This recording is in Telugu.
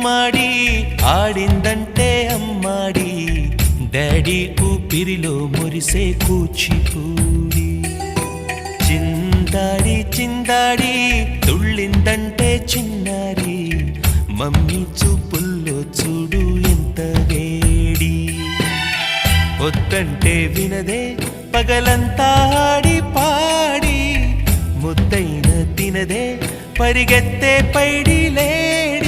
గుమ్మాడి ఆడిందంటే అమ్మాడి డాడీ ఊపిరిలో మురిసే కూచిపూడి చిందాడి చిందాడి తుళ్ళిందంటే చిన్నారి మమ్మీ చూపుల్లో చూడు ఎంత వేడి వద్దంటే వినదే పగలంతా ఆడి పాడి ముద్దైన తినదే పరిగెత్తే పైడి లేడి